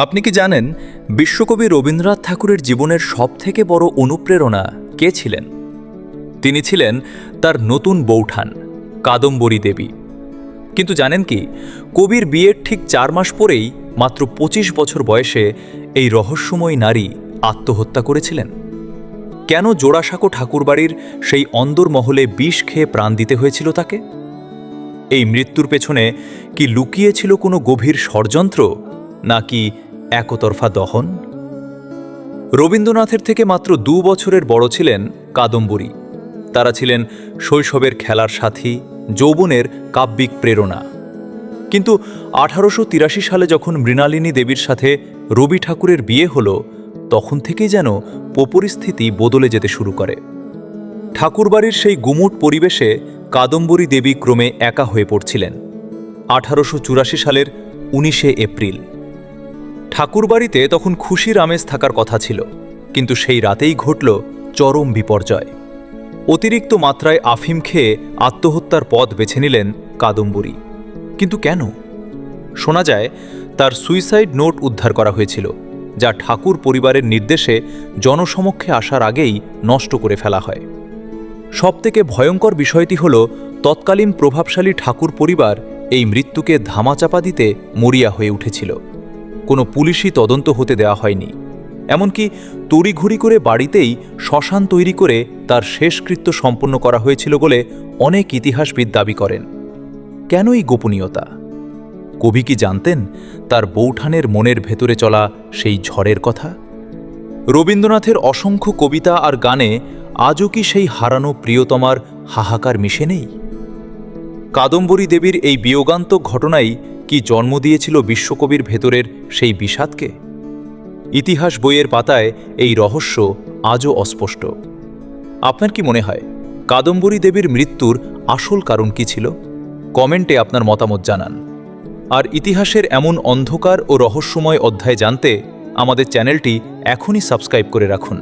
আপনি কি জানেন বিশ্বকবি রবীন্দ্রনাথ ঠাকুরের জীবনের সবথেকে বড় অনুপ্রেরণা কে ছিলেন? তিনি ছিলেন তার নতুন বৌঠান কাদম্বরী দেবী। কিন্তু জানেন কি, কবির বিয়ের ঠিক 4 মাস পরেই মাত্র 25 বছর বয়সে এই রহস্যময়ী নারী আত্মহত্যা করেছিলেন। কেন জোড়াসাঁকো ঠাকুরবাড়ির সেই অন্দরমহলে বিষ খেয়ে প্রাণ দিতে হয়েছিল তাকে? এই মৃত্যুর পেছনে কি লুকিয়েছিল কোনো গভীর ষড়যন্ত্র, নাকি একতরফা দহন? রবীন্দ্রনাথের থেকে মাত্র 2 বছরের বড় ছিলেন কাদম্বরী। তারা ছিলেন শৈশবের খেলার সাথী, যৌবনের কাব্যিক প্রেরণা। কিন্তু 1883 সালে যখন মৃণালিনী দেবীর সাথে রবি ঠাকুরের বিয়ে হলো, তখন থেকেই যেন পরিস্থিতি বদলে যেতে শুরু করে। ঠাকুরবাড়ির সেই গুমুট পরিবেশে কাদম্বরী দেবী ক্রমে একা হয়ে পড়ছিলেন। 1884 সালের 19শে এপ্রিল। ঠাকুরবাড়িতে তখন খুশির আমেজ থাকার কথা ছিল, কিন্তু সেই রাতেই ঘটল চরম বিপর্যয়। অতিরিক্ত মাত্রায় আফিম খেয়ে আত্মহত্যার পথ বেছে নিলেন কাদম্বরী। কিন্তু কেন? শোনা যায় তার সুইসাইড নোট উদ্ধার করা হয়েছিল, যা ঠাকুর পরিবারের নির্দেশে জনসমক্ষে আসার আগেই নষ্ট করে ফেলা হয়। সবথেকে ভয়ঙ্কর বিষয়টি হল, তৎকালীন প্রভাবশালী ঠাকুর পরিবার এই মৃত্যুকে ধামাচাপা দিতে মরিয়া হয়ে উঠেছিল। কোনো পুলিশি তদন্ত হতে দেওয়া হয়নি। এমনকি তড়িঘড়ি করে বাড়িতেই শ্মশান তৈরি করে তার শেষকৃত্য সম্পন্ন করা হয়েছিল বলে অনেক ইতিহাসবিদ দাবি করেন। কেন এই গোপনীয়তা? কবি কি জানতেন তার বৌঠানের মনের ভেতরে চলা সেই ঝড়ের কথা? রবীন্দ্রনাথের অসংখ্য কবিতা আর গানে আজও কি সেই হারানো প্রিয়তমার হাহাকার মিশে নেই? কাদম্বরী দেবীর এই বিয়োগান্তক ঘটনাই কি জন্ম দিয়েছিল বিশ্বকবির ভেতরের সেই বিষাদকে? ইতিহাস বইয়ের পাতায় এই রহস্য আজও অস্পষ্ট। আপনার কি মনে হয়, কাদম্বরী দেবীর মৃত্যুর আসল কারণ কি ছিল? কমেন্টে আপনার মতামত জানান। আর ইতিহাসের এমন অন্ধকার ও রহস্যময় অধ্যায় জানতে আমাদের চ্যানেলটি এখনই সাবস্ক্রাইব করে রাখুন।